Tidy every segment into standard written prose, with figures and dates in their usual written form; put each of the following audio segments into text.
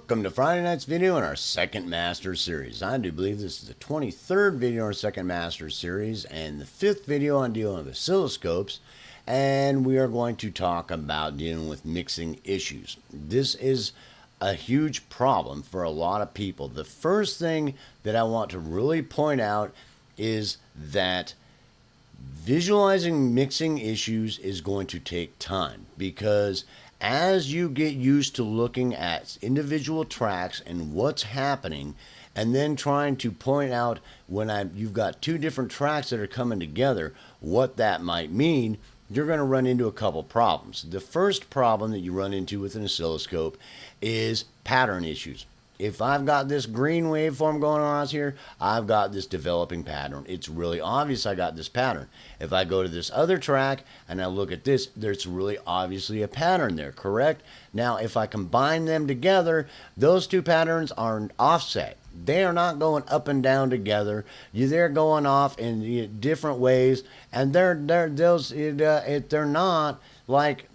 Welcome to Friday night's video in our second master series. I do believe this is the 23rd video in our second master series and the 5th video on dealing with oscilloscopes. And we are going to talk about dealing with mixing issues. This is a huge problem for a lot of people. The first thing that I want to really point out is that visualizing mixing issues is going to take time, because as you get used to looking at individual tracks and what's happening, and then trying to point out when you've got two different tracks that are coming together, what that might mean, you're going to run into a couple problems. The first problem that you run into with an oscilloscope is pattern issues. If I've got this green waveform going on here, I've got this developing pattern. It's really obvious I got this pattern. If I go to this other track and I look at this, there's really obviously a pattern there, correct? Now, if I combine them together, those two patterns are offset. They are not going up and down together. They're going off in different ways, and they're not like,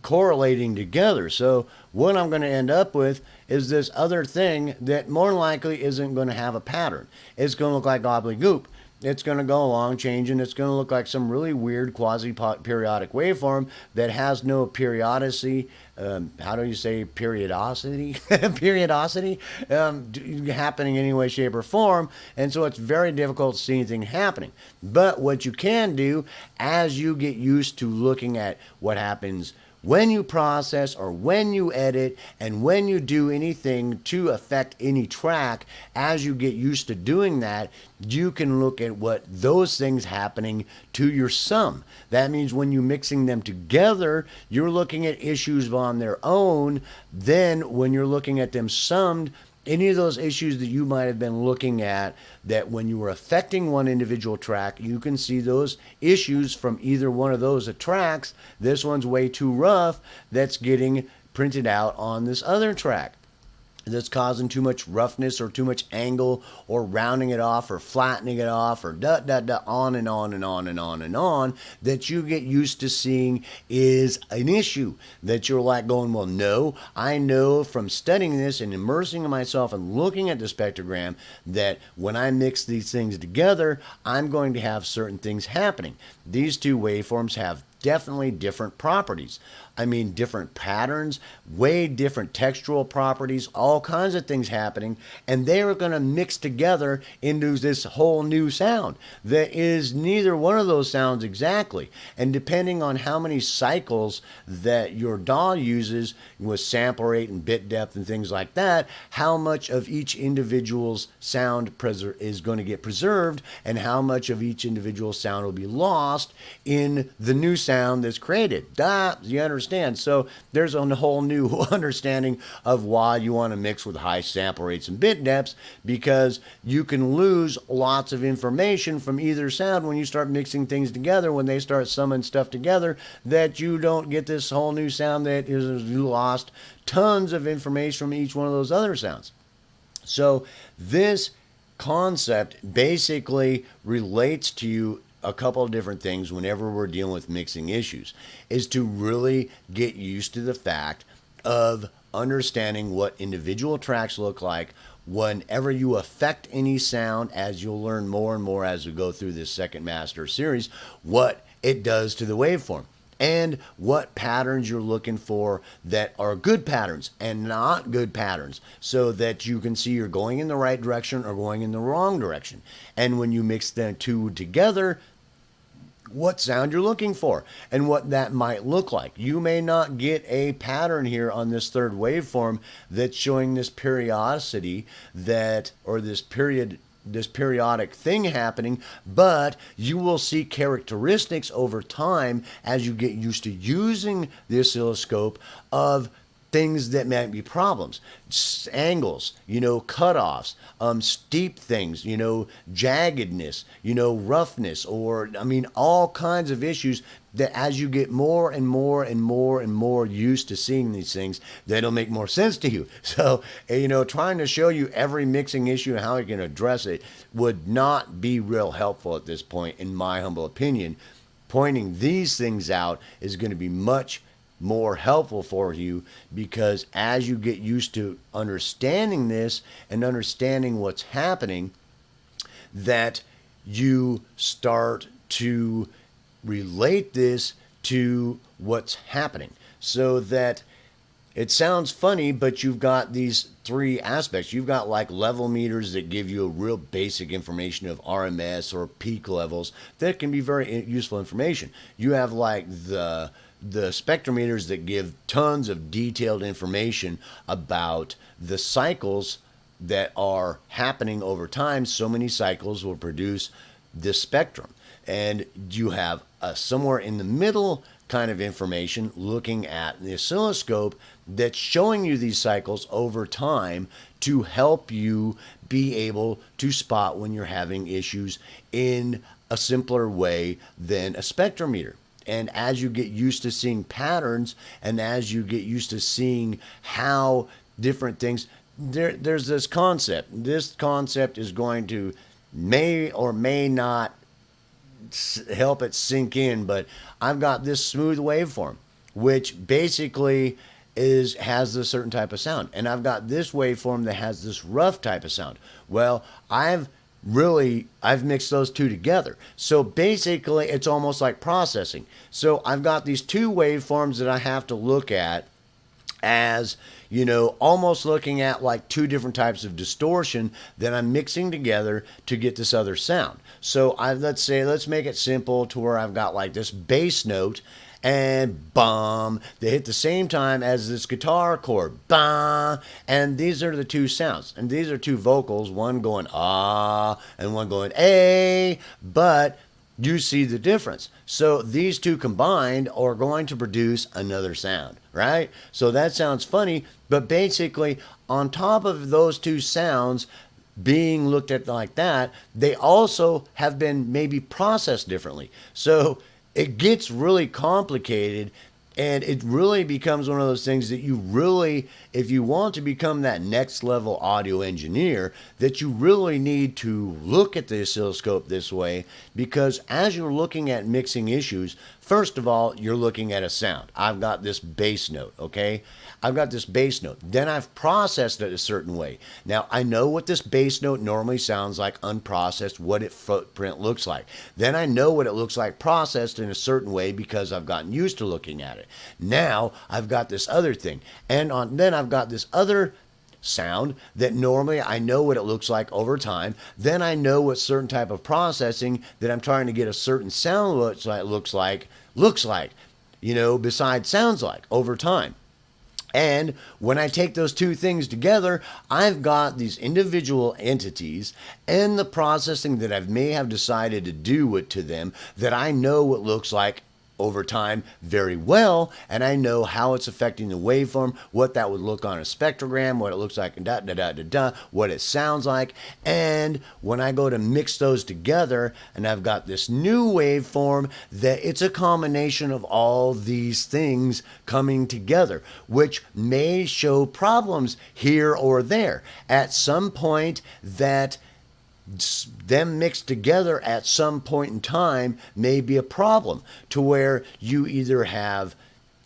correlating together. So what I'm going to end up with is this other thing that more likely isn't going to have a pattern. It's going to look like gobbledygook. It's going to go along changing. It's going to look like some really weird quasi-periodic waveform that has no periodicity. How do you say periodicity? Periodicity happening in any way, shape, or form. And so it's very difficult to see anything happening. But what you can do as you get used to looking at what happens when you process or when you edit and when you do anything to affect any track, as you get used to doing that, you can look at what those things happening to your sum. That means when you're mixing them together, you're looking at issues on their own. Then when you're looking at them summed, any of those issues that you might have been looking at, that when you were affecting one individual track, you can see those issues from either one of those tracks. This one's way too rough, that's getting printed out on this other track, that's causing too much roughness or too much angle, or rounding it off or flattening it off, or on and on and on and on and on, that you get used to seeing is an issue that you're like going, well, no, I know from studying this and immersing myself and looking at the spectrogram that when I mix these things together, I'm going to have certain things happening. These two waveforms have definitely different properties. I mean, different patterns, way different textural properties, all kinds of things happening, and they are going to mix together into this whole new sound that is neither one of those sounds exactly. And depending on how many cycles that your DAW uses with sample rate and bit depth and things like that, how much of each individual's sound is going to get preserved, and how much of each individual sound will be lost in the new sound that's created. You understand? So there's a whole new understanding of why you want to mix with high sample rates and bit depths, because you can lose lots of information from either sound when you start mixing things together. When they start summing stuff together, that you don't get this whole new sound, that is, you lost tons of information from each one of those other sounds. So this concept basically relates to you a couple of different things whenever we're dealing with mixing issues, is to really get used to the fact of understanding what individual tracks look like whenever you affect any sound, as you'll learn more and more as we go through this second master series, what it does to the waveform, and what patterns you're looking for that are good patterns and not good patterns, so that you can see you're going in the right direction or going in the wrong direction. And when you mix the two together, what sound you're looking for and what that might look like. You may not get a pattern here on this third waveform that's showing this periodicity or this periodic thing happening, but you will see characteristics over time as you get used to using the oscilloscope of things that might be problems, angles, cutoffs, steep things, jaggedness, roughness, or all kinds of issues that as you get more and more and more and more used to seeing these things, that'll make more sense to you. So, trying to show you every mixing issue and how you can address it would not be real helpful at this point, in my humble opinion. Pointing these things out is going to be much more helpful for you, because as you get used to understanding this and understanding what's happening, that you start to relate this to what's happening. So that it sounds funny, but you've got these three aspects. You've got like level meters that give you a real basic information of RMS or peak levels that can be very useful information. You have like the spectrometers that give tons of detailed information about the cycles that are happening over time. So many cycles will produce this spectrum. And you have a somewhere in the middle kind of information looking at the oscilloscope that's showing you these cycles over time to help you be able to spot when you're having issues in a simpler way than a spectrometer. And as you get used to seeing patterns, and as you get used to seeing how different things, there's this concept. This concept is going to may or may not help it sink in, but I've got this smooth waveform, which basically has a certain type of sound, and I've got this waveform that has this rough type of sound. Well, I've mixed those two together. So basically it's almost like processing. So I've got these two waveforms that I have to look at as, you know, almost looking at like two different types of distortion that I'm mixing together to get this other sound. So let's make it simple to where I've got like this bass note and bum, they hit the same time as this guitar chord, bah, and these are the two sounds, and these are two vocals, one going ah and one going a, but you see the difference. So these two combined are going to produce another sound, right? So that sounds funny, but basically on top of those two sounds being looked at like that, they also have been maybe processed differently. So it gets really complicated, and it really becomes one of those things that you really, if you want to become that next level audio engineer, that you really need to look at the oscilloscope this way, because as you're looking at mixing issues, first of all, you're looking at a sound. I've got this bass note, okay? I've got this bass note. Then I've processed it a certain way. Now, I know what this bass note normally sounds like unprocessed, what its footprint looks like. Then I know what it looks like processed in a certain way because I've gotten used to looking at it. Now, I've got this other thing. And then I've got this other sound that normally I know what it looks like over time. Then I know what certain type of processing that I'm trying to get a certain sound looks like, you know, besides sounds like over time. And when I take those two things together, I've got these individual entities and the processing that I may have decided to do to them that I know what looks like over time very well, and I know how it's affecting the waveform, what that would look on a spectrogram, what it looks like, what it sounds like. And when I go to mix those together, and I've got this new waveform, that it's a combination of all these things coming together, which may show problems here or there. At some point, that them mixed together at some point in time may be a problem, to where you either have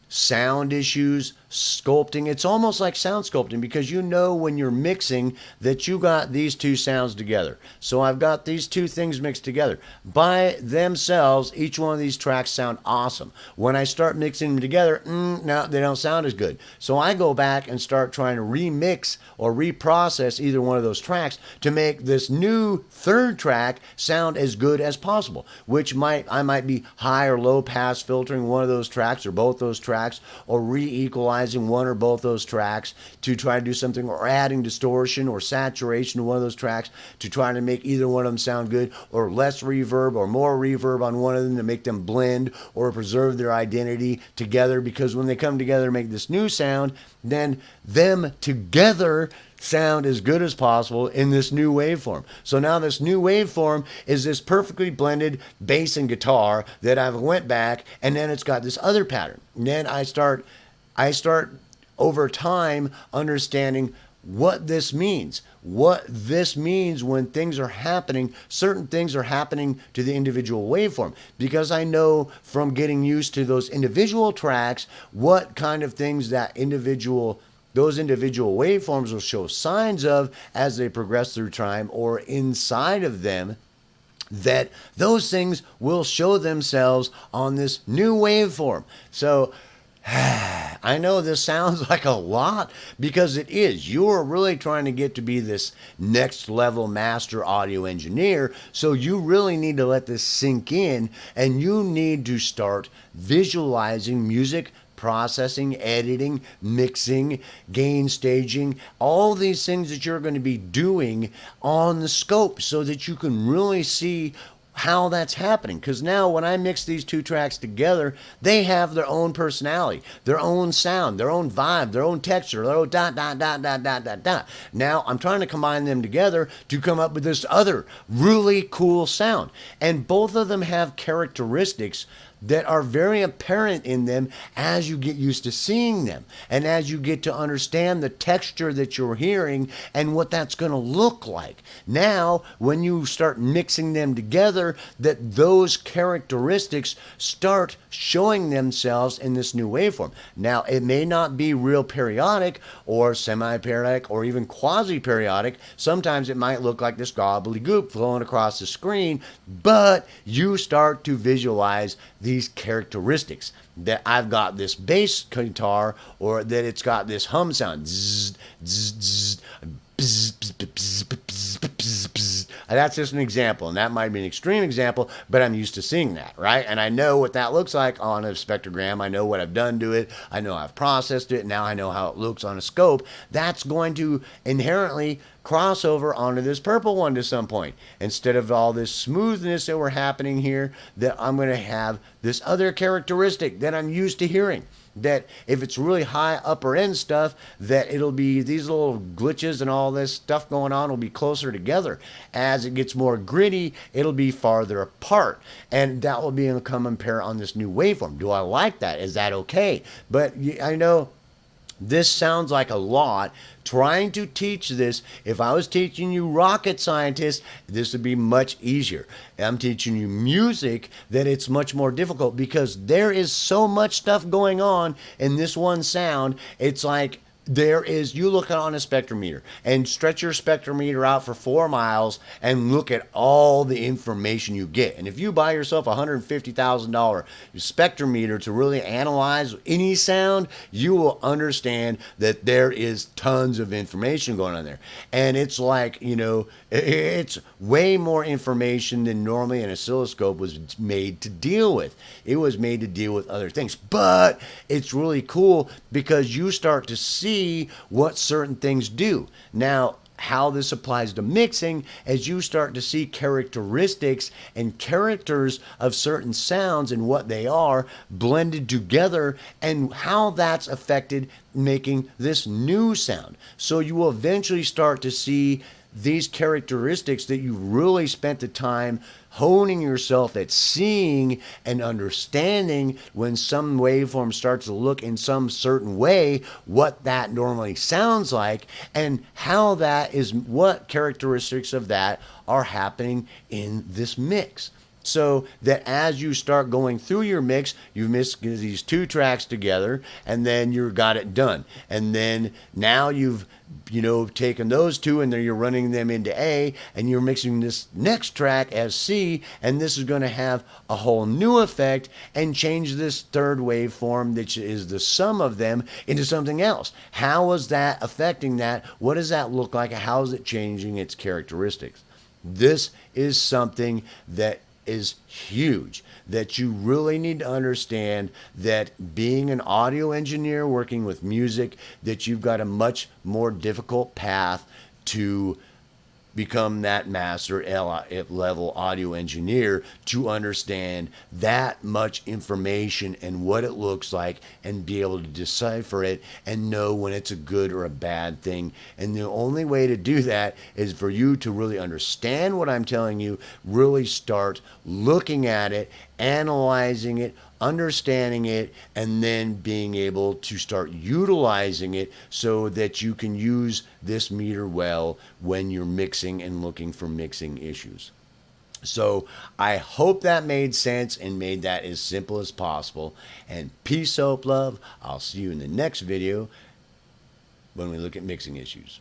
sound issues, sculpting. It's almost like sound sculpting, because you know when you're mixing that you got these two sounds together. So I've got these two things mixed together. By themselves, each one of these tracks sound awesome. When I start mixing them together, no, they don't sound as good. So I go back and start trying to remix or reprocess either one of those tracks to make this new third track sound as good as possible, which I might be high or low pass filtering one of those tracks or both those tracks, or re-equalizing one or both those tracks to try to do something, or adding distortion or saturation to one of those tracks to try to make either one of them sound good, or less reverb or more reverb on one of them to make them blend or preserve their identity together, because when they come together and make this new sound, then them together sound as good as possible in this new waveform. So now this new waveform is this perfectly blended bass and guitar that I've went back, and then it's got this other pattern. And then I start over time understanding what this means. What this means when things are happening, certain things are happening to the individual waveform. Because I know from getting used to those individual tracks, what kind of things those individual waveforms will show signs of as they progress through time or inside of them, that those things will show themselves on this new waveform. So I know this sounds like a lot because it is. You're really trying to get to be this next level master audio engineer. So you really need to let this sink in and you need to start visualizing music processing, editing, mixing, gain staging, all these things that you're going to be doing on the scope so that you can really see how that's happening. Because now when I mix these two tracks together, they have their own personality, their own sound, their own vibe, their own texture, their own dot, dot, dot, dot, dot, dot, dot. Now I'm trying to combine them together to come up with this other really cool sound. And both of them have characteristics that are very apparent in them as you get used to seeing them and as you get to understand the texture that you're hearing and what that's going to look like. Now, when you start mixing them together, that those characteristics start showing themselves in this new waveform. Now, it may not be real periodic or semi-periodic or even quasi-periodic. Sometimes it might look like this gobbledygook flowing across the screen, but you start to visualize these characteristics that I've got this bass guitar or that it's got this hum sound. Zzz, zzz, zzz, bzz, bzz, bzz, bzz, bzz, bzz. That's just an example, and that might be an extreme example, but I'm used to seeing that, right? And I know what that looks like on a spectrogram. I know what I've done to it. I know I've processed it. Now I know how it looks on a scope. That's going to inherently cross over onto this purple one to some point. Instead of all this smoothness that we're happening here, that I'm going to have this other characteristic that I'm used to hearing. That if it's really high upper end stuff, that it'll be these little glitches and all this stuff going on will be closer together. As it gets more gritty, it'll be farther apart. And that will become apparent on this new waveform. Do I like that? Is that okay? But I know this sounds like a lot. Trying to teach this, if I was teaching you rocket scientists, this would be much easier. I'm teaching you music, that it's much more difficult because there is so much stuff going on in this one sound. It's like you look on a spectrometer and stretch your spectrometer out for 4 miles and look at all the information you get. And if you buy yourself a $150,000 spectrometer to really analyze any sound, you will understand that there is tons of information going on there. And it's like, it's way more information than normally an oscilloscope was made to deal with. It was made to deal with other things. But it's really cool because you start to see what certain things do. Now, how this applies to mixing, as you start to see characteristics and characters of certain sounds and what they are blended together and how that's affected making this new sound. So you will eventually start to see these characteristics that you really spent the time honing yourself at seeing and understanding when some waveform starts to look in some certain way, what that normally sounds like, and how that is, what characteristics of that are happening in this mix. So that as you start going through your mix, you mix these two tracks together, and then you've got it done. And then now you've taken those two and then you're running them into A, and you're mixing this next track as C, and this is going to have a whole new effect and change this third waveform, that is the sum of them, into something else. How is that affecting that? What does that look like? How is it changing its characteristics? This is something that is huge, that you really need to understand, that being an audio engineer working with music, that you've got a much more difficult path to become that master level audio engineer, to understand that much information and what it looks like and be able to decipher it and know when it's a good or a bad thing. And the only way to do that is for you to really understand what I'm telling you, really start looking at it analyzing it, understanding it, and then being able to start utilizing it so that you can use this meter well when you're mixing and looking for mixing issues. So I hope that made sense and made that as simple as possible. And peace, hope, love. I'll see you in the next video when we look at mixing issues.